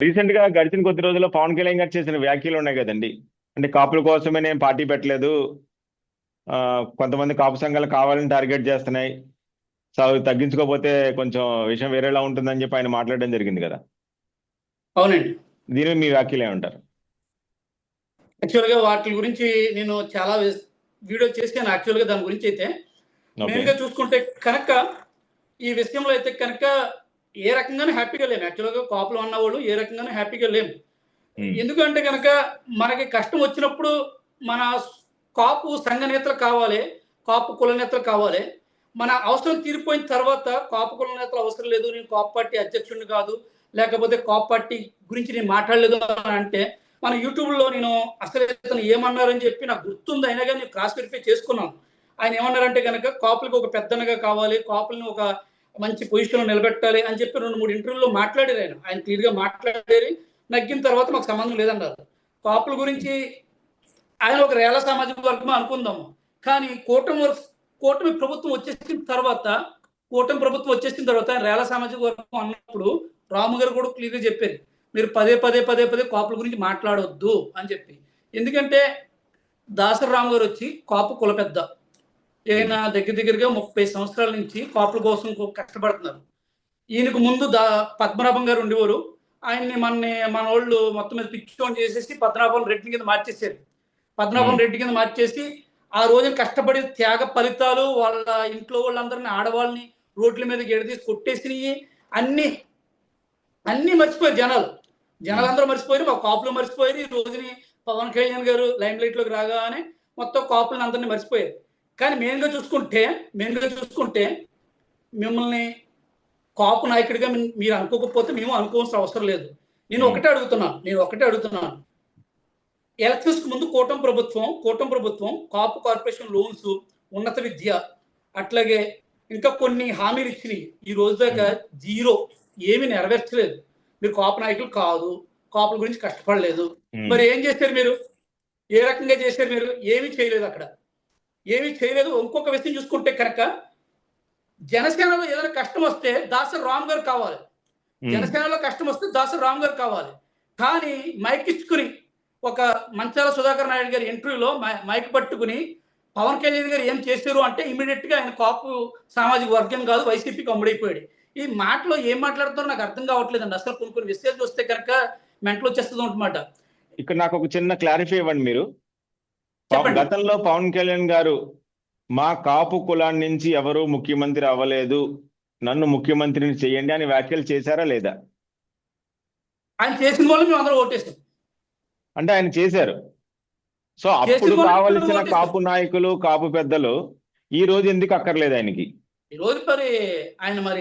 Recent గా గడిచిన కొద్ది రోజుల్లో పవన్ కళ్యాణ్ గారు చేసిన వ్యాఖ్యలు ఉన్నాయి కదండి. అంటే కాపుల కోసమే నేను పార్టీ పెట్టలేదు, ఆ, కొంతమంది కాపు సంఘాలు కావాలని టార్గెట్ చేస్తున్నాయి, సో అవి తగ్గించుకోకపోతే కొంచెం విషయం వేరేలా ఉంటుందని చెప్పి ఆయన మాట్లాడడం జరిగింది కదా. అవునండి. దీని మీద మీ వ్యాఖ్యలు ఏమంటారు? యాక్చువల్గా వాటి గురించి నేను చాలా వీడియో చేశాను. యాక్చువల్గా దాని గురించి అయితే ఓకే. మెయిన్గా చూసుకుంటే కనుక ఈ విషయంలో అయితే కనుక ఏ రకంగానే హ్యాపీగా లేము. యాక్చువల్గా కాపులు అన్నవాళ్ళు ఏ రకంగానే హ్యాపీగా లేము. ఎందుకంటే కనుక మనకి కష్టం వచ్చినప్పుడు మన కాపు సంఘ నేతలు కావాలి, కాపు కుల నేతలు కావాలి. మన అవసరం తీరిపోయిన తర్వాత కాపు కుల నేతలు అవసరం లేదు, నేను కాపు పార్టీ అధ్యక్షుడిని కాదు, లేకపోతే కాపు పార్టీ గురించి నేను మాట్లాడలేదు అని అంటే మన యూట్యూబ్లో నేను అసలు ఇతను ఏమన్నారని చెప్పి నాకు గుర్తుంది, అయినా కానీ నేను క్రాస్ వెరిఫై చేసుకున్నాను. ఆయన ఏమన్నారంటే కనుక కాపులకు ఒక పెద్దనగా కావాలి, కాపులను ఒక మంచి పొజిషన్లో నిలబెట్టాలి అని చెప్పి 2-3 ఇంటర్వ్యూల్లో మాట్లాడారు. ఆయన క్లియర్గా మాట్లాడారు. నగ్గిన తర్వాత మాకు సంబంధం లేదన్నారు. కాపుల గురించి ఆయన ఒక రేల సామాజిక వర్గం అనుకుందాము. కానీ కూటమి ప్రభుత్వం వచ్చేసిన తర్వాత ఆయన రేల సామాజిక వర్గం అన్నప్పుడు రాము గారు కూడా క్లియర్గా చెప్పారు, మీరు పదే కాపుల గురించి మాట్లాడొద్దు అని చెప్పి. ఎందుకంటే దాసరి రాము గారు వచ్చి కాపు కుల పెద్ద. ఈయన దగ్గరగా 30 సంవత్సరాల నుంచి కాపుల కోసం కష్టపడుతున్నారు. ఈయనకు ముందు పద్మనాభం గారు ఉండేవారు. ఆయన్ని మన వాళ్ళు మొత్తం మీద పిచ్చోని చేసేసి పద్మనాభం రెడ్డి కింద మార్చేసారు. పద్మనాభం రెడ్డి కింద మార్చేసి ఆ రోజున కష్టపడి త్యాగ ఫలితాలు వాళ్ళ ఇంట్లో వాళ్ళందరినీ ఆడవాళ్ళని రోడ్ల మీద ఎడదీసి కొట్టేసినవి అన్ని మర్చిపోయారు జనాలందరూ మర్చిపోయారు, మా కాపులు మర్చిపోయారు. ఈ రోజుని పవన్ కళ్యాణ్ గారు లైమ్ లైట్ లోకి రాగానే మొత్తం కాపులను అందరినీ మర్చిపోయారు. కానీ మెయిన్గా చూసుకుంటే మిమ్మల్ని కాపు నాయకుడిగా మీరు అనుకోకపోతే మేము అనుకోవాల్సిన అవసరం లేదు. నేను ఒకటే అడుగుతున్నాను, ఎలక్షన్స్ కు ముందు కూటమి ప్రభుత్వం కాపు కార్పొరేషన్ లోన్స్, ఉన్నత విద్య, అట్లాగే ఇంకా కొన్ని హామీలు ఇచ్చినాయి. ఈ రోజు దాకా జీరో, ఏమి నెరవేర్చలేదు. మీరు కాపు నాయకులు కాదు, కాపుల గురించి కష్టపడలేదు. మరి ఏం చేశారు మీరు? ఏ రకంగా చేశారు మీరు? ఏమీ చేయలేదు. అక్కడ ఏమీ చేయలేదు. ఇంకొక విషయం చూసుకుంటే కనుక జనసేనలో ఏదైనా కష్టం వస్తే దాసరి రామ్ గారు కావాలి. జనసేనలో కష్టం వస్తే దాసరి రామ్ గారు కావాలి. కానీ మైక్ ఇచ్చుకుని ఒక మంచాల సుధాకర్ నాయుడు గారి ఇంటర్వ్యూలో మైక్ పట్టుకుని పవన్ కళ్యాణ్ గారు ఏం చేశారు అంటే ఇమీడియట్ గా ఆయన కాపు సామాజిక వర్గం కాదు, వైసీపీకి అమ్ముడైపోయాడు. ఈ మాటలో ఏం మాట్లాడుతారో నాకు అర్థం కావట్లేదండి. అసలు కొన్ని విషయాలు చూస్తే కనుక మెంటల్ వచ్చేస్తుంది అనమాట. ఇక్కడ నాకు ఒక చిన్న క్లారిఫై ఇవ్వండి మీరు. చెప్పండి. గతంలో పవన్ కళ్యాణ్ గారు మా కాపు కులాన్ని నుంచి ఎవరు ముఖ్యమంత్రి అవ్వలేదు, నన్ను ముఖ్యమంత్రిని చేయండి అని వ్యాఖ్యలు చేశారా లేదా? ఆయన చేసిన వాళ్ళు మేము అందరూ ఓటేస్తాం. అంటే ఆయన చేశారు. సో అప్పుడు కావలసిన కాపు నాయకులు, కాపు పెద్దలు ఈ రోజు ఎందుకు అక్కర్లేదు ఆయనకి? ఈ రోజు ఆయన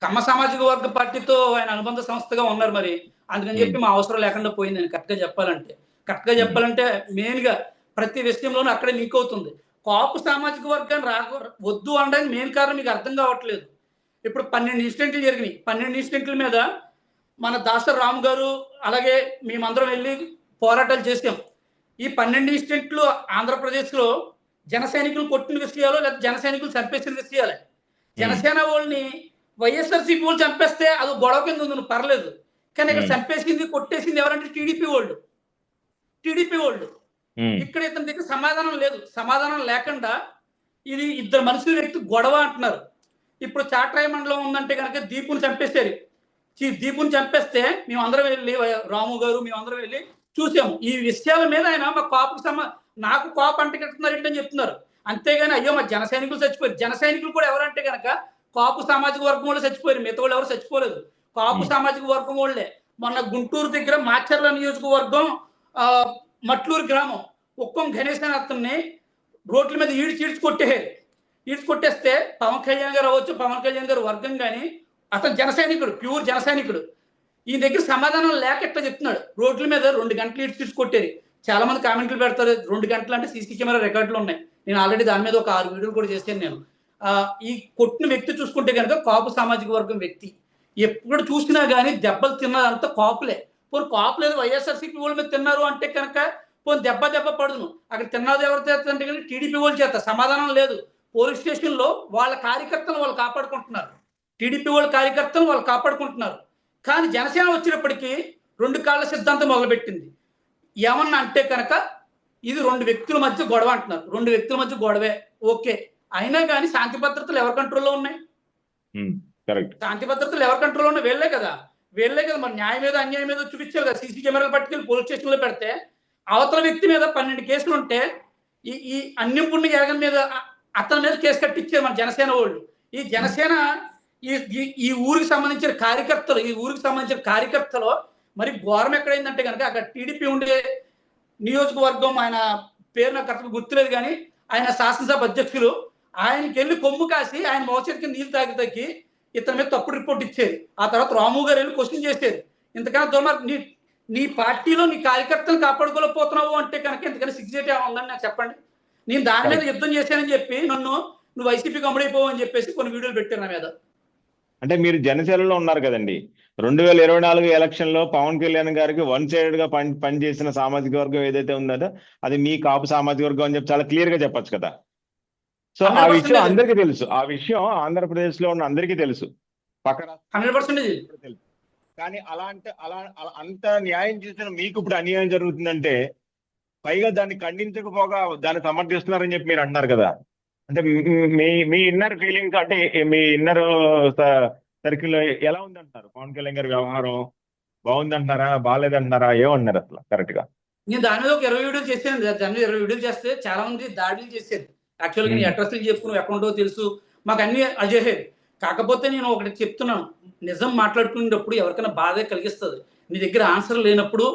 కమ్మ సామాజిక వర్గ పార్టీతో ఆయన అనుబంధ సంస్థగా ఉన్నారు. మరి అందుకని చెప్పి మా అవసరం లేకుండా పోయింది. కరెక్ట్గా చెప్పాలంటే మెయిన్ గా ప్రతి విషయంలోనూ అక్కడే లీక్ అవుతుంది. కాపు సామాజిక వర్గాన్ని వద్దు అనడానికి మెయిన్ కారణం మీకు అర్థం కావట్లేదు. ఇప్పుడు 12 ఇన్సిడెంట్లు జరిగినాయి. 12 ఇన్సిడెంట్ల మీద మన దాసరి రాము గారు అలాగే మేమందరం వెళ్ళి పోరాటాలు చేసాం. ఈ 12 ఇన్సిడెంట్లు ఆంధ్రప్రదేశ్లో జన సైనికులు కొట్టిన విషయాలు, లేదా జన సైనికులు చంపేసిన విషయాలే. జనసేన వాళ్ళని వైఎస్ఆర్సీపీ వాళ్ళు చంపేస్తే అది గొడవ కింద ఉంది, పర్లేదు. కానీ ఇక్కడ చంపేసింది, కొట్టేసింది ఎవరంటే టీడీపీ వాళ్ళు. ఇక్కడ ఇతని దగ్గర సమాధానం లేదు. సమాధానం లేకుండా ఇది ఇద్దరు మనుషుల వ్యక్తి గొడవ అంటున్నారు. ఇప్పుడు చాట్రాయ మండలం ఉందంటే కనుక దీపుని చంపేశారు. దీపుని చంపేస్తే మేమందరం వెళ్ళి, రాము గారు మేమందరం వెళ్ళి చూసాము. ఈ విషయాల మీద ఆయన మా కాపుకు నాకు కాపు అంటగట్టున్నారు ఏంటని చెప్తున్నారు. అంతేగాని అయ్యో మా జన సైనికులు చచ్చిపోయారు. జన సైనికులు కూడా ఎవరంటే కనుక కాపు సామాజిక వర్గం వాళ్ళు చచ్చిపోయారు. మిగతా వాళ్ళు ఎవరు చచ్చిపోలేదు, కాపు సామాజిక వర్గం వాళ్ళే. మొన్న గుంటూరు దగ్గర మాచర్ల నియోజకవర్గం మట్లూరు గ్రామం ఉక్కం గణేష్ అని అతన్ని రోడ్ల మీద కొట్టేస్తే పవన్ కళ్యాణ్ గారు అవ్వచ్చు, పవన్ కళ్యాణ్ గారు వర్గం కానీ అతను జన సైనికుడు, ప్యూర్ జన సైనికుడు. ఈ దగ్గర సమాధానం లేక ఎట్లా చెప్తున్నాడు. రోడ్ల మీద 2 గంటలు ఈడ్చి కొట్టేది. చాలా మంది కామెంట్లు పెడతారు 2 గంటలు అంటే సీసీ కెమెరా రికార్డులు ఉన్నాయి. నేను ఆల్రెడీ దాని మీద ఒక 6 వీడియోలు కూడా చేశాను నేను. ఈ కొట్టిన వ్యక్తి చూసుకుంటే కనుక కాపు సామాజిక వర్గం వ్యక్తి. ఎప్పుడు చూసినా కానీ దెబ్బలు తిన్నదంతా కాపులే. పోనీ కాపులేదు వైఎస్ఆర్సీపీ వాళ్ళ మీద తిన్నారు అంటే కనుక పోనీ దెబ్బ పడును. అక్కడ తిన్నది ఎవరు చేస్తారంటే కానీ టీడీపీ వాళ్ళు చేత సమాధానం లేదు. పోలీస్ స్టేషన్లో వాళ్ళ కార్యకర్తలు వాళ్ళు కాపాడుకుంటున్నారు, టీడీపీ వాళ్ళ కార్యకర్తలు వాళ్ళు కాపాడుకుంటున్నారు. కానీ జనసేన వచ్చినప్పటికీ రెండు కాళ్ళ సిద్ధాంతం మొదలుపెట్టింది. ఏమన్నా అంటే కనుక ఇది రెండు వ్యక్తుల మధ్య గొడవ అంటున్నారు. రెండు వ్యక్తుల మధ్య గొడవే, ఓకే. అయినా కానీ శాంతి భద్రతలు ఎవరి కంట్రోల్లో ఉన్నాయి? కరెక్ట్. శాంతి భద్రతలు ఎవరి కంట్రోల్లో ఉన్నాయి? వీళ్ళే కదా. మరి న్యాయం మీద అన్యాయం మీద చూపించారు కదా. సీసీ కెమెరాలు పట్టుకెళ్ళి పోలీస్ స్టేషన్లో పెడితే అవతల వ్యక్తి మీద 12 కేసులు ఉంటే ఈ అన్యం పుణ్య యాగం మీద అతని మీద కేసు కట్టించారు మన జనసేన వాళ్ళు. ఈ జనసేన ఈ ఊరికి సంబంధించిన కార్యకర్తలు మరి ఘోరం ఎక్కడైందంటే కనుక అక్కడ టీడీపీ ఉండే నియోజకవర్గం, ఆయన పేరు నాకు కరెక్ట్గా గుర్తులేదు కానీ ఆయన శాసనసభ అధ్యక్షులు, ఆయనకి వెళ్ళి కొమ్ము కాసి ఆయన మోచేతికి నీళ్ళు తాగి ఇతని మీద తప్పుడు రిపోర్ట్ ఇచ్చేది. ఆ తర్వాత రాము గారు వెళ్ళి క్వశ్చన్ చేసేది. ఇంతకన్నా దుర్మార్గం, నీ పార్టీలో నీ కార్యకర్తలను కాపాడుకోలేకపోతున్నావు అంటే కనుక ఇంతకన్నా సిగ్గుచేట ఉందని నాకు చెప్పండి. నేను దాని మీద యుద్ధం చేశానని చెప్పి నువ్వు వైసీపీకి అమ్ముడైపోవు అని చెప్పేసి కొన్ని వీడియోలు పెట్టారు నా మీద. అంటే మీరు జనసేనలో ఉన్నారు కదండి. 2024 ఎలక్షన్ లో పవన్ కళ్యాణ్ గారికి వన్ సైడెడ్ గా పనిచేసిన సామాజిక వర్గం ఏదైతే ఉందో అది మీ కాపు సామాజిక వర్గం అని చెప్పి చాలా క్లియర్ గా చెప్పొచ్చు కదా. సో ఆ విషయం అందరికీ తెలుసు, ఆ విషయం ఆంధ్రప్రదేశ్ లో ఉన్న అందరికీ తెలుసు, పక్కన 100% తెలుసు. కానీ అంత న్యాయం చేసిన మీకు ఇప్పుడు అన్యాయం జరుగుతుందంటే పైగా దాన్ని ఖండించకపోగా దాన్ని సమర్థిస్తున్నారని చెప్పి మీరు అంటున్నారు కదా. అంటే మీ ఇన్నర్ ఫీలింగ్, అంటే మీ ఇన్నర్ సర్కిల్ ఎలా ఉందంటున్నారు? పవన్ కళ్యాణ్ గారి వ్యవహారం బాగుందంటున్నారా, బాగాలేదంటున్నారా, ఏమన్నారు అసలు కరెక్ట్ గా? నేను దాని మీద ఒక 20 వీడియోలు చేశాను. దాని మీద 20 వీడియోలు చేస్తే చాలా మంది దాడులు చేశారు. యాక్చువల్గా నీ అడ్రస్లు చెప్పుకుని అకౌంటో తెలుసు, మాకు అన్ని అజేహేది. కాకపోతే నేను ఒకటి చెప్తున్నాను, నిజం మాట్లాడుకునేటప్పుడు ఎవరికైనా బాధ కలిగిస్తుంది. నీ దగ్గర ఆన్సర్ లేనప్పుడు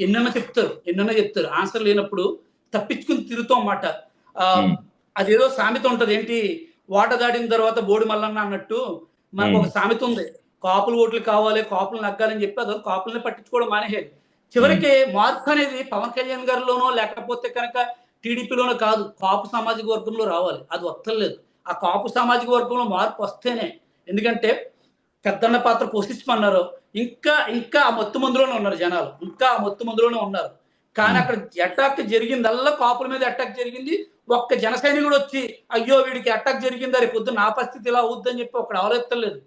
ఎన్నైనా చెప్తారు. ఆన్సర్ లేనప్పుడు తప్పించుకుని తిరుగుతాం అన్నమాట. అదేదో సామెత ఉంటది, ఏంటి, ఓట దాడిన తర్వాత బోడి మల్లన్న అన్నట్టు మనకు ఒక సామెత ఉంది. కాపులు ఓట్లు కావాలి, కాపులు నగ్గాలని చెప్పి అదో కాపులని పట్టించుకోవడం మానేసేది. చివరికి మార్పు అనేది పవన్ కళ్యాణ్ గారిలోనో లేకపోతే కనుక టీడీపీలోనో కాదు, కాపు సామాజిక వర్గంలో రావాలి. అది వస్తలేదు. ఆ కాపు సామాజిక వర్గంలో మార్పు వస్తేనే, ఎందుకంటే పెద్దన్న పాత్ర పోషించమన్నారు. ఇంకా ఆ మొత్తం మందులోనే ఉన్నారు జనాలు, ఇంకా ఆ మొత్తం మందులోనే ఉన్నారు. కానీ అక్కడ అటాక్ జరిగిందల్లా కాపుల మీద అటాక్ జరిగింది. ఒక్క జన సైనికుడు వచ్చి అయ్యో వీడికి అటాక్ జరిగిందా, రేపు పొద్దున్న నా పరిస్థితి ఇలా అవుద్దని చెప్పి ఒకడు ఆలోచించలేదు.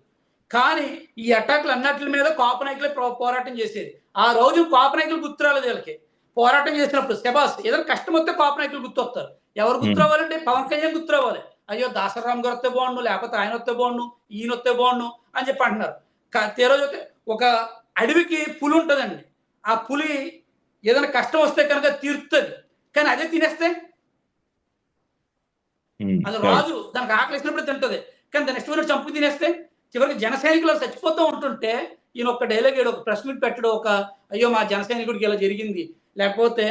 కానీ ఈ అటాక్లు అన్నిటి మీద కాపు నాయకులే పోరాటం చేసేది. ఆ రోజు కాపు నాయకులు గుర్తురాలేదు వీళ్ళకి. పోరాటం చేసినప్పుడు శబాస్, ఏదైనా కష్టం వస్తే కాపు నాయకులు గుర్తొస్తారు. ఎవరు గుర్తురావాలంటే పవన్ కళ్యాణ్ గుర్తురావాలి. అయ్యో దాసరామ్ గారు వస్తే బాగుండు, లేకపోతే ఆయన వస్తే బాగుండు, ఈయన వస్తే బాగుండు అని చెప్పి అంటున్నారు. తీరోజు ఒక అడవికి పులి ఉంటుందండి. ఆ పులి ఏదైనా కష్టం వస్తే కనుక తీరుతుంది, కానీ అదే తినేస్తే అది రాజు, దానికి ఆకలి వేసినప్పుడు తింటది, కానీ దాని ఇష్టమైన చంపు తినేస్తే చివరికి జన సైనికులు చచ్చిపోతూ ఉంటుంటే ఈయన ఒక డైలాగ్ ఒక ప్రెస్ మీట్ పెట్టడం, ఒక అయ్యో మా జన సైనికుడికి ఇలా జరిగింది, లేకపోతే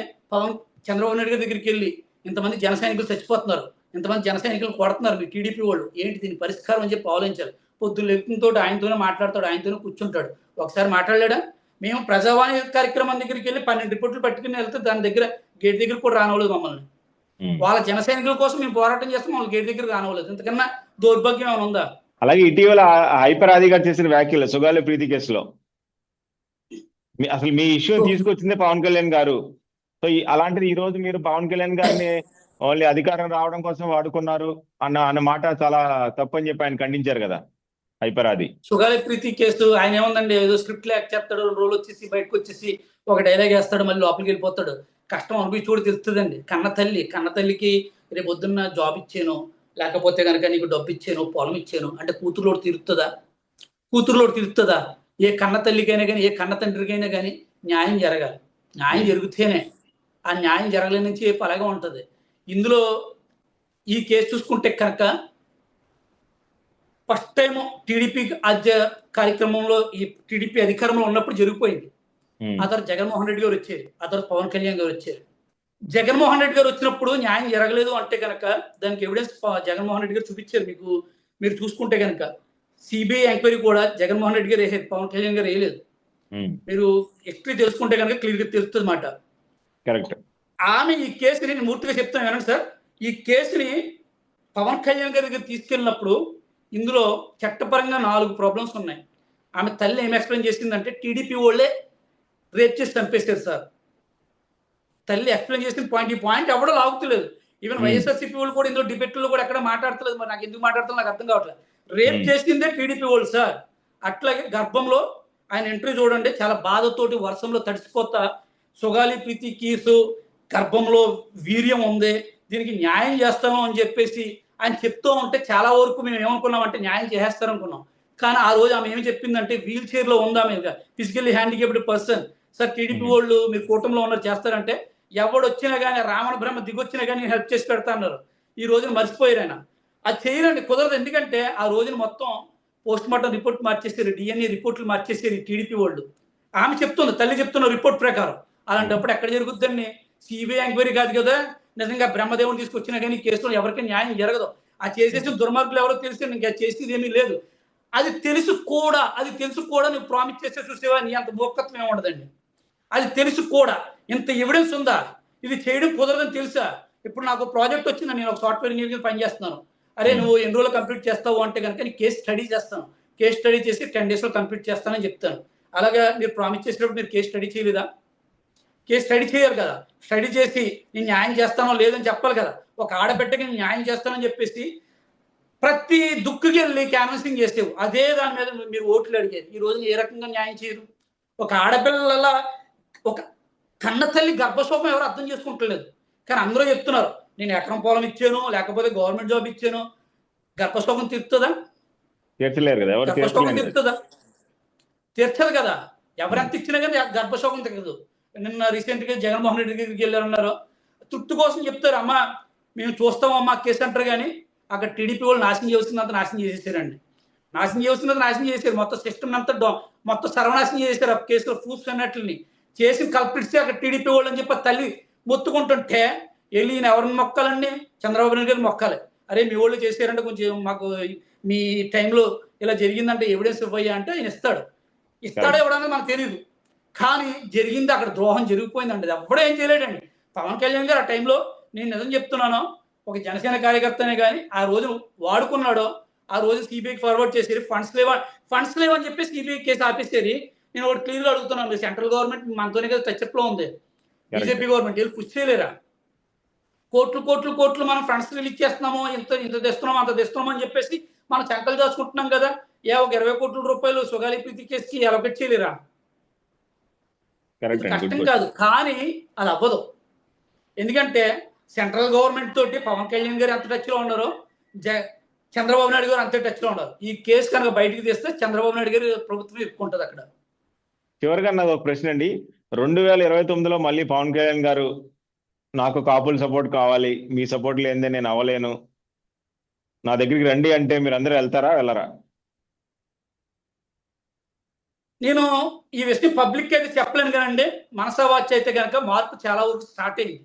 చంద్రబాబు నాయుడు గారి దగ్గరికి వెళ్ళి ఇంతమంది జన సైనికులు చచ్చిపోతున్నారు, ఇంతమంది జన సైనికులు కొడుతున్నారు మీ టీడీపీ వాళ్ళు, ఏంటి దీని పరిష్కారం అని చెప్పి ఆలోచించాలి. పొద్దున్న లెక్కతో ఆయనతోనే మాట్లాడతాడు, ఆయనతోనే కూర్చుంటాడు. ఒకసారి మాట్లాడలేడా? మేము ప్రజావాణి కార్యక్రమం దగ్గరికి వెళ్ళి 12 రిపోర్ట్లు పట్టుకుని వెళ్తే దాని దగ్గర గేట్ దగ్గర కూడా రానవలేదు మమ్మల్ని. వాళ్ళ జన సైనికుల కోసం మేము పోరాటం చేస్తాం, మమ్మల్ని గేట్ దగ్గర రానవలేదు. ఇంతకన్నా దౌర్భాగ్యం ఏమైనా ఉందా? అలాగే ఇటీవల హైపర్ ఆది గారు చేసిన వ్యాఖ్యలు సుగాలి ప్రీతి కేసులో అసలు మీ ఇష్యూ తీసుకొచ్చిందే పవన్ కళ్యాణ్ గారు. సో అలాంటిది ఈ రోజు మీరు పవన్ కళ్యాణ్ గారిని ఓన్లీ అధికారం రావడం కోసం వాడుకున్నారు అన్న మాట చాలా తప్పని చెప్పి ఆయన ఖండించారు కదా హైపర్ ఆది. సుగాలి ప్రీతి కేసు ఆయన ఏముందండి, ఏదో స్క్రిప్ట్ యాక్ట్ చేస్తాడు, రోల్ వచ్చేసి బయటకు వచ్చేసి ఒక డైలాగ్ వేస్తాడు, మళ్ళీ లోపలికి వెళ్ళిపోతాడు. కష్టం అనుభవి చూడు తెలుస్తుందండి. కన్న తల్లికి రేపు పొద్దున్న జాబ్ ఇచ్చాను, లేకపోతే కనుక నీకు డబ్బు ఇచ్చాను, పొలం ఇచ్చాను అంటే కూతురులోడు తీరుతుందా? ఏ కన్న తల్లికైనా కానీ, ఏ కన్న తండ్రికైనా కానీ న్యాయం జరగాలి. న్యాయం జరిగితేనే, ఆ న్యాయం జరగలేని నుంచి అలాగే ఉంటుంది. ఇందులో ఈ కేసు చూసుకుంటే కనుక ఫస్ట్ టైం టీడీపీ కార్యక్రమంలో ఈ టీడీపీ అధికారంలో ఉన్నప్పుడు జరిగిపోయింది. ఆ తర్వాత జగన్మోహన్ రెడ్డి గారు వచ్చారు, ఆ తర్వాత పవన్ కళ్యాణ్ గారు వచ్చారు. జగన్మోహన్ రెడ్డి గారు వచ్చినప్పుడు న్యాయం జరగలేదు అంటే కనుక దానికి ఎవిడెన్స్ జగన్మోహన్ రెడ్డి గారు చూపించారు. మీరు చూసుకుంటే కనుక సిబిఐ ఎంక్వైరీ కూడా జగన్మోహన్ రెడ్డి గారు వేసేది, పవన్ కళ్యాణ్ గారు వేయలేదు. మీరు హిస్టరీ తెలుసుకుంటే కనుక క్లియర్గా తెలుస్తుంది మాట. ఆమె ఈ కేసుని నేను మూర్తిగా చెప్తాను వినండి సార్. ఈ కేసుని పవన్ కళ్యాణ్ గారి దగ్గర తీసుకెళ్ళినప్పుడు ఇందులో చట్టపరంగా 4 ప్రాబ్లమ్స్ ఉన్నాయి. ఆమె తల్లి ఏం ఎక్స్ప్లెయిన్ చేసిందంటే టీడీపీ వాళ్ళే రేప్ చేసి చంపేశారు సార్. తల్లి ఎక్స్ప్లెయిన్ చేసిన ఈ పాయింట్ ఎవడో లాగుతలేదు. ఈవెన్ వైఎస్ఆర్సీపీ వాళ్ళు కూడా ఇందులో డిబేట్లో కూడా ఎక్కడ మాట్లాడతలేదు. మరి నాకు ఎందుకు మాట్లాడుతున్నా నాకు అర్థం కావట్లేదు. రేప్ చేసిందే టీడీపీ వాళ్ళు సార్. అట్లాగే గర్భంలో ఆయన ఇంటర్వ్యూ చూడండి, చాలా బాధతోటి వర్షంలో తడిసిపోతా సుగాలి ప్రీతి కేసు గర్భంలో వీర్యం ఉంది, దీనికి న్యాయం చేస్తాము అని చెప్పేసి ఆయన చెప్తూ ఉంటే చాలా వరకు మేము ఏమనుకున్నామంటే న్యాయం చేసేస్తారనుకున్నాం. కానీ ఆ రోజు ఆమె ఏమి చెప్పిందంటే, వీల్ చైర్ లో ఉందా మీద physically handicapped person, sir TDP వాళ్ళు మీరు కూటమిలో ఉన్నారు చేస్తారంటే, ఎవడు వచ్చినా కానీ రావణ బ్రహ్మ దిగొచ్చినా కానీ నేను హెల్ప్ చేసి పెడతా అన్నారు. ఈ రోజున మర్చిపోయారు ఆయన. అది చేయరండి, కుదరదు. ఎందుకంటే ఆ రోజున మొత్తం పోస్ట్ మార్టం రిపోర్ట్ మార్చేసారు, డిఎన్ఏ రిపోర్ట్లు మార్చేసారు టీడీపీ వాళ్ళు. ఆమె చెప్తుంది, తల్లి చెప్తున్న రిపోర్ట్ ప్రకారం. అలాంటప్పుడు ఎక్కడ జరుగుతుందండి? సిబిఐ ఎంక్వైరీ కాదు కదా, నిజంగా బ్రహ్మదేవుని తీసుకొచ్చినా కానీ కేసులో ఎవరికి న్యాయం జరగదు. ఆ చేసేసిన దుర్మార్గులు ఎవరో తెలిసి ఇంకా చేసేది ఏమీ లేదు. అది తెలుసు కూడా నువ్వు ప్రామిస్ చేసే చూసేవా, నీ అంత మూర్ఖత్వం ఏమి ఉండదండి. అది తెలుసు కూడా ఇంత ఎవిడెన్స్ ఉందా, ఇది చేయడం కుదరదని తెలుసా? ఇప్పుడు నాకు ప్రాజెక్ట్ వచ్చిందని, నేను ఒక సాఫ్ట్వేర్ ఇంజనీర్ పనిచేస్తున్నాను. అరే నువ్వు ఎన్ని రోజులు కంప్లీట్ చేస్తావు అంటే కనుక నేను కేసు స్టడీ చేస్తాను, కేసు స్టడీ చేసి 10 days లో కంప్లీట్ చేస్తానని చెప్తాను. అలాగా మీరు ప్రామిస్ చేసినప్పుడు మీరు కేసు స్టడీ చేయలేదా? కేసు స్టడీ చేయాలి కదా. స్టడీ చేసి నేను న్యాయం చేస్తానో లేదని చెప్పాలి కదా. ఒక ఆడబిడ్డకి నేను న్యాయం చేస్తానని చెప్పేసి ప్రతి దుక్కుకి వెళ్ళి క్యాన్వసింగ్ చేసేవు, అదే దాని మీద మీరు ఓట్లు అడిగేది. ఈ రోజున ఏ రకంగా న్యాయం చేయరు? ఒక ఆడపిల్లల ఒక కన్న తల్లి గర్భశోకం ఎవరు అర్థం చేసుకుంటలేదు. కానీ అందరూ చెప్తున్నారు, నేను ఎకరం పొలం ఇచ్చాను, లేకపోతే గవర్నమెంట్ జాబ్ ఇచ్చాను. గర్భశోకం తీరుతుందా? తీర్చలేరు కదా, ఎవరు గర్భశోకం తీరుతుందా? తీర్చదు కదా. ఎవరెంత ఇచ్చినా కానీ గర్భశోకం తెగదు. నిన్న రీసెంట్గా జగన్మోహన్ రెడ్డి దగ్గరికి వెళ్ళారన్నారు, తృప్తి కోసం చెప్తారు, అమ్మా మేము చూస్తామమ్మా కేసు అంటారు. కానీ అక్కడ టీడీపీ వాళ్ళు నాశనం చేస్తున్నంత నాశనం చేసేసారండి. నాశనం చేస్తున్నది నాశనం చేశారు, మొత్తం సిస్టమ్ అంతా మొత్తం సర్వనాశనం చేశారు. ఆ కేసులో ప్రూఫ్స్ అన్నట్లని చేసి కల్పిస్తే అక్కడ టీడీపీ వాళ్ళు అని చెప్పి తల్లి మొత్తుకుంటుంటే వెళ్ళి ఈయన ఎవరిని మొక్కాలండి? చంద్రబాబు నాయుడు గారు మొక్కాలి. అరే మీ వాళ్ళు చేశారంటే కొంచెం మాకు మీ టైంలో ఇలా జరిగిందంటే ఎవిడెన్స్ ఇవ్వయ్యా అంటే ఆయన ఇస్తాడో ఇవ్వడానికి మనకు తెలియదు. కానీ జరిగింది, అక్కడ ద్రోహం జరిగిపోయిందండి. అది ఎవ్వడూ ఏం చేయలేడండి. పవన్ కళ్యాణ్ గారు ఆ టైంలో, నేను నిజం చెప్తున్నాను, ఒక జనసేన కార్యకర్తనే కానీ ఆ రోజు వాడుకున్నాడో, ఆ రోజు సిబిఐకి ఫార్వర్డ్ చేసేది. ఫండ్స్ లేవని చెప్పి సిబిఐ కేసు ఆపేసేది. నేను ఒకటి క్లియర్గా అడుగుతున్నాను, సెంట్రల్ గవర్నమెంట్ మనతోనే కదా టచ్అప్ లో ఉంది, బీజేపీ గవర్నమెంట్ వీళ్ళు పుష్ చేయలేరా? కోట్లు మనం ఫండ్స్ రిలీజ్ చేస్తున్నాము, ఇంత తెస్తున్నాము అంత తెస్తున్నాము అని చెప్పేసి మనం చెంకలు దాచుకుంటున్నాం కదా. ఒక 20 కోట్ల రూపాయలు సుగాలి ప్రీతి కేసుకి అలొకేట్ చేయలేరా? కష్టం కాదు, కానీ అది అవ్వదు. ఎందుకంటే సెంట్రల్ గవర్నమెంట్ తోటి పవన్ కళ్యాణ్ గారు ఎంత టచ్ లో ఉన్నారో, చంద్రబాబు నాయుడు గారు అంతే టచ్ లో ఉన్నారు. ఈ కేసు కనుక బయటికి తీస్తే చంద్రబాబు నాయుడు గారు ప్రభుత్వం ఎక్కుంటది అక్కడ. చివరిగా నాకు ఒక ప్రశ్న అండి, 2029లో మళ్ళీ పవన్ కళ్యాణ్ గారు నాకు కాపుల సపోర్ట్ కావాలి, మీ సపోర్ట్ లేనిదే నేను అవ్వలేను, నా దగ్గరికి రండి అంటే మీరు అందరూ వెళ్తారా వెళ్ళరా? నేను ఈ విషయం పబ్లిక్ అయితే చెప్పలేను కానండి, మనసా వాచ్ అయితే కనుక మార్పు చాలా వరకు స్టార్ట్ అయింది.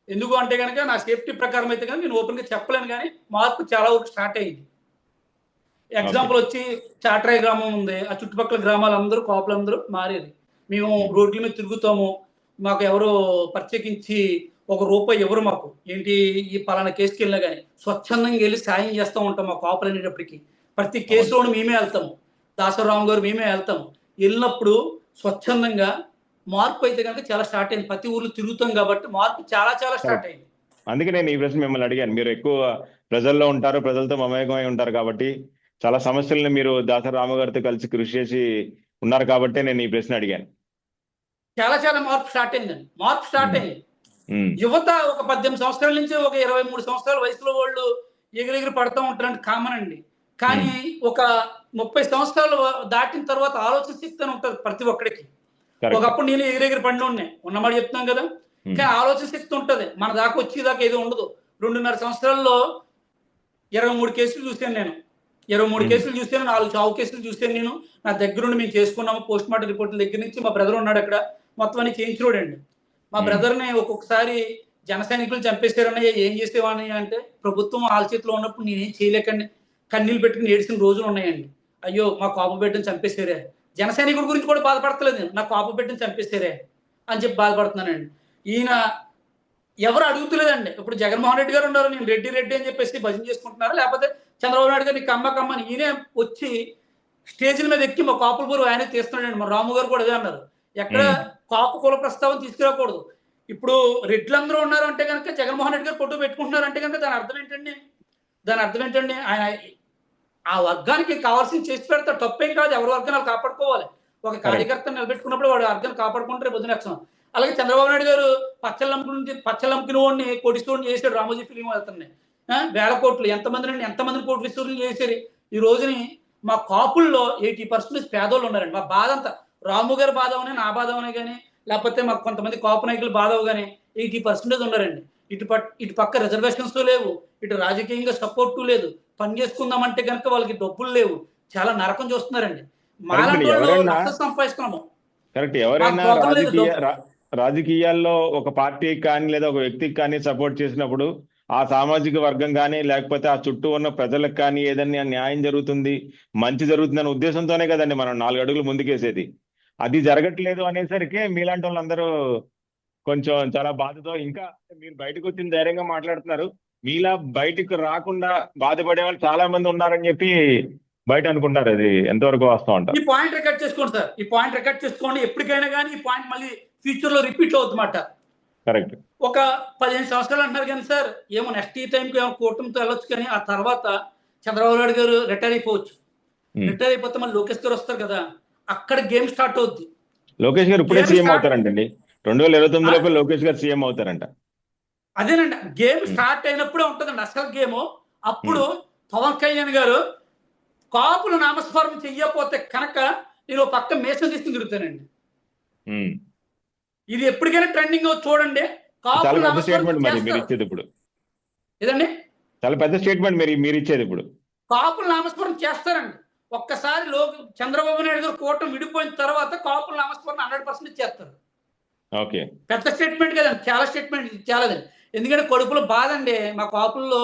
ఎందుకు అంటే కనుక నా సేఫ్టీ ప్రకారం అయితే కనుక నేను ఓపెన్ గా చెప్పలేను, కానీ మార్పు చాలా వరకు స్టార్ట్ అయింది. ఎగ్జాంపుల్ వచ్చి చాట్రాయి గ్రామం ఉంది, ఆ చుట్టుపక్కల గ్రామాలందరూ కాపులందరూ మారేది. మేము రోడ్ల మీద తిరుగుతాము, మాకు ఎవరు ప్రత్యేకించి ₹1 ఎవరు మాకు ఏంటి ఈ పలానా కేసుకి వెళ్ళినా కానీ స్వచ్ఛందంగా వెళ్ళి సాయం చేస్తూ ఉంటాం. మా కాపులు అనేటప్పటికీ ప్రతి కేసులోనూ మేమే వెళ్తాము, దాసరావు గారు మేమే వెళ్తాము. వెళ్ళినప్పుడు స్వచ్ఛందంగా మార్పు అయితే కనుక చాలా స్టార్ట్ అయింది. ప్రతి ఊర్లో తిరుగుతాం కాబట్టి మార్పు చాలా స్టార్ట్ అయింది. అందుకే నేను ఈ ప్రశ్న మిమ్మల్ని అడిగాను. మీరు ఎక్కువ ప్రజల్లో ఉంటారు, ప్రజలతో మమేకమై ఉంటారు కాబట్టి చాలా సమస్యలను మీరు దాసరామ గారితో కలిసి కృషి చేసి ఉన్నారు కాబట్టి నేను ఈ ప్రశ్న అడిగాను. చాలా మార్పు స్టార్ట్ అయింది. యువత ఒక 18 సంవత్సరాల నుంచి ఒక 23 సంవత్సరాల వయసులో వాళ్ళు ఎగిరెగిరి పడుతూ ఉంటారంటే కామన్ అండి. కానీ ఒక 30 సంవత్సరాలు దాటిన తర్వాత ఆలోచన శక్తి అని ఉంటుంది ప్రతి ఒక్కడికి. ఒకప్పుడు నేను ఎగిరెగిరి పడిన ఉన్నమాట చెప్తున్నాం కదా, కానీ ఆలోచన శక్తి ఉంటుంది. మన దాకా వచ్చేదాకా ఏదో ఉండదు. 2.5 సంవత్సరాల్లో 23 కేసులు చూశాను నేను. 23 కేసులు చూశాను, 4 చావు కేసులు చూశాను నేను. నా దగ్గరుండి మేము చేసుకున్నాము పోస్ట్ మార్టం రిపోర్ట్ల దగ్గర నుంచి. మా బ్రదర్ ఉన్నాడు అక్కడ, మొత్తం అన్ని చేయించుకోడండి. మా బ్రదర్ని ఒక్కొక్కసారి జన సైనికులు చంపేశారన్నయ్య, ఏం చేసేవాని అంటే ప్రభుత్వం వాళ్ళ చేతిలో ఉన్నప్పుడు నేనేం చేయలేకండి కన్నీళ్ళు పెట్టుకుని ఏడ్చిన రోజులు ఉన్నాయండి. అయ్యో మా కాపు బిడ్డను చంపేశారే, జన సైనికుల గురించి కూడా బాధపడతలేదు, నా కాపు బిడ్డను చంపేశారే అని చెప్పి బాధపడుతున్నానండి. ఈయన ఎవరు అడుగుతలేదండి. ఇప్పుడు జగన్మోహన్ రెడ్డి గారు ఉన్నారు, నేను రెడ్డి అని చెప్పేసి భజన చేసుకుంటున్నారు, లేకపోతే చంద్రబాబు నాయుడు గారు నీకు కమ్మ అని ఈయనే వచ్చి స్టేజ్ల మీద ఎక్కి మా కాపుల పూర్వం ఆయనే తీస్తున్నాడండి. మా రాము గారు కూడా అదే అన్నారు, ఎక్కడ కాపు కుల ప్రస్తావన తీసుకురాకూడదు. ఇప్పుడు రెడ్లందరూ ఉన్నారు అంటే కనుక జగన్మోహన్ రెడ్డి గారు ఫోటో పెట్టుకుంటున్నారు అంటే కనుక దాని అర్థం ఏంటండి? ఆయన ఆ వర్గానికి కావాల్సింది చేసి పెడతారు, తప్పేం కాదు. ఎవరి వర్గాన్ని కాపాడుకోవాలి. ఒక కరెక్ట్. కార్యకర్తను నిలబెట్టుకున్నప్పుడు వాడు వర్గాన్ని కాపాడుకుంటే రేపు పొద్దున లక్షణం. అలాగే చంద్రబాబు నాయుడు గారు పచ్చళ్ళు అమ్ముకునే వాడిని కోటీశ్వరుని చేశాడు రామోజీ ఫిలిం అతన్ని. వేల కోట్లు ఎంతమందిని కోటీశ్వరులు చేశారు. ఈ రోజుని మా కాపుల్లో 80% పేదోళ్ళు ఉన్నారండి. మా బాధ అంతా రాము గారి బాధ అవనే, నా బాధ అవనే కానీ, లేకపోతే మాకు కొంతమంది కాపు నాయకులు బాధ అవగానే 80% ఉన్నారండి. ఇటు పక్క రిజర్వేషన్స్ లేవు, ఇటు రాజకీయంగా సపోర్టు లేదు, పని చేసుకుందామంటే కనుక వాళ్ళకి డబ్బులు లేవు. చాలా నరకం చూస్తున్నారండి. మాలాంటి వాళ్ళు ఎవరైనా లక్షలు సంపాదిస్తున్నాము, కరెక్ట్. మాకు ఎవరైనా గోతం లేదు. రాజకీయాల్లో ఒక పార్టీకి కానీ లేదా ఒక వ్యక్తికి కానీ సపోర్ట్ చేసినప్పుడు ఆ సామాజిక వర్గం కానీ లేకపోతే ఆ చుట్టూ ఉన్న ప్రజలకు కానీ ఏదైనా న్యాయం జరుగుతుంది, మంచి జరుగుతుంది అనే ఉద్దేశంతోనే కదండి మనం 4 అడుగులు ముందుకేసేది. అది జరగట్లేదు అనేసరికి మీలాంటి వాళ్ళందరూ కొంచెం చాలా బాధతో, ఇంకా మీరు బయటకు వచ్చిన ధైర్యంగా మాట్లాడుతున్నారు. మీలా బయటకు రాకుండా బాధపడే వాళ్ళు చాలా మంది ఉన్నారని చెప్పి బయట అనుకుంటారు. అది ఎంతవరకు వాస్తవం ఈ అంటారు? పాయింట్ రికార్డ్ చేసుకోండి సార్, ఈ పాయింట్ రికార్డ్ చేసుకోండి. ఎప్పటికైనా కానీ ఈ పాయింట్ మళ్ళీ ఫ్యూచర్ లో రిపీట్ అవుతుందన్నమాట. కరెక్ట్. ఒక 15 సంవత్సరాలు అంటున్నారు కానీ సార్, ఏమో నెక్స్ట్ ఈ టైంకి ఏమో కూటమితో వెళ్ళొచ్చు, కానీ ఆ తర్వాత చంద్రబాబు నాయుడు గారు రిటైర్ అయిపోవచ్చు. రిటైర్ అయిపోతే మళ్ళీ లోకేష్ గారు వస్తారు కదా, అక్కడ గేమ్ స్టార్ట్ అవుద్ది. లోకేష్ గారు ఇప్పుడే గేమ్ సీఎం స్టార్ట్ అవుతారంటండి. 2029 లోపల లోకేష్ గారు సీఎం అవుతారంట. అదేనండి, గేమ్ స్టార్ట్ అయినప్పుడే ఉంటుందండి అసలు గేమ్. అప్పుడు పవన్ కళ్యాణ్ గారు కాపులు నామస్మరణ చెయ్యకపోతే కనుక నేను ఓ పక్క మేసం తీసుకుని తిరుగుతానండి. ఇది ఎప్పటికైనా ట్రెండింగ్ చూడండి. చాలా కాపులు పెద్ద స్టేట్మెంట్ నామస్మరణ మరి మీరు చేస్తారు. ఇచ్చేది ఇప్పుడు. ఏదండి, చాలా పెద్ద స్టేట్మెంట్ మీరు ఇచ్చేది ఇప్పుడు. కాపులు నామస్మరణ చేస్తారండి. ఒక్కసారి చంద్రబాబు నాయుడు గారు కూటమి విడిపోయిన తర్వాత కాపులు నామస్మరణ 100% చేస్తారు. ఓకే. పెద్ద స్టేట్మెంట్ కదండి, చాలా స్టేట్మెంట్ చాలాదండి. ఎందుకంటే కడుపులో బాధ అండి. మా కాపుల్లో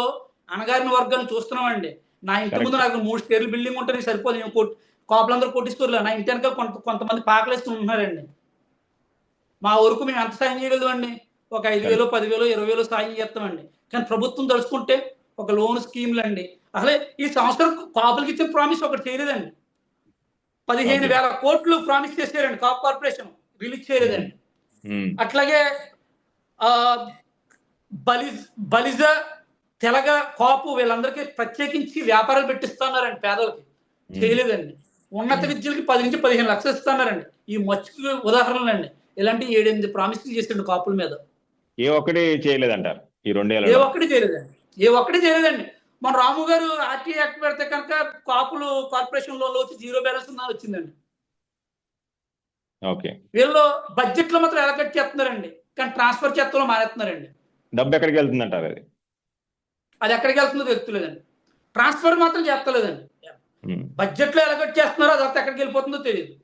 అణగారిన వర్గాన్ని చూస్తున్నామండి. నా ఇంటి ముందు నాకు 3 స్టేర్లు బిల్డింగ్ ఉంటుంది, సరిపోదు. నేను కాపులందరూ కోటీశ్వరులు. నా ఇంటి వెనక కొంతమంది పాకలేసుకుని ఉంటున్నారండి. మా వరకు మేము ఎంత సాయం చేయగలదు అండి? ఒక 5,000, 10,000, 20,000 సాయం చేస్తామండి. కానీ ప్రభుత్వం తలుచుకుంటే ఒక లోన్ స్కీమ్లు అండి. అసలే ఈ సంవత్సరం కాపులకి ఇచ్చిన ప్రామిస్ ఒకటి చేయలేదండి. 15,000 కోట్లు ప్రామిస్ చేశారండి కాపు కార్పొరేషన్, రిలీజ్ చేయలేదండి. అట్లాగే బలిజ, తెలగ, కాపు వీళ్ళందరికీ ప్రత్యేకించి వ్యాపారాలు పెట్టిస్తున్నారండి పేదలకి, చేయలేదండి. ఉన్నత విద్యలకి 10 నుంచి 15 లక్షలు ఇస్తున్నారండి. ఈ మచ్చుకు ఉదాహరణలండి. ఇలాంటి 7-8 ప్రామిస్లు చేసిండు కాపుల మీద. ఏ ఒక్కటి చేయలేదంటారు ఈ 2 ఏ ఏళ్లలో? ఒక్కటి చేయలేదండి. మన రాము గారు ఆర్టీ యాక్ట్ పెడితే కనుక కాపులు కార్పొరేషన్ లోన్లో వచ్చి 0 బ్యాలెన్స్ ఉందని వచ్చిందండి. ఓకే. వీళ్ళు బడ్జెట్ లో మాత్రం ఎలకట్ చేస్తున్నారండి, కానీ ట్రాన్స్ఫర్ చేత్తలో మానేస్తున్నారండి. డబ్బు ఎక్కడికి వెళ్తుందంటారు అది? అది ఎక్కడికి వెళ్తుందో తెలుస్తలేదండి. ట్రాన్స్ఫర్ మాత్రం చేస్తలేదండి. బడ్జెట్ లో ఎలకట్ చేస్తున్నారో అదంతా ఎక్కడికి వెళ్ళిపోతుందో తెలియదు.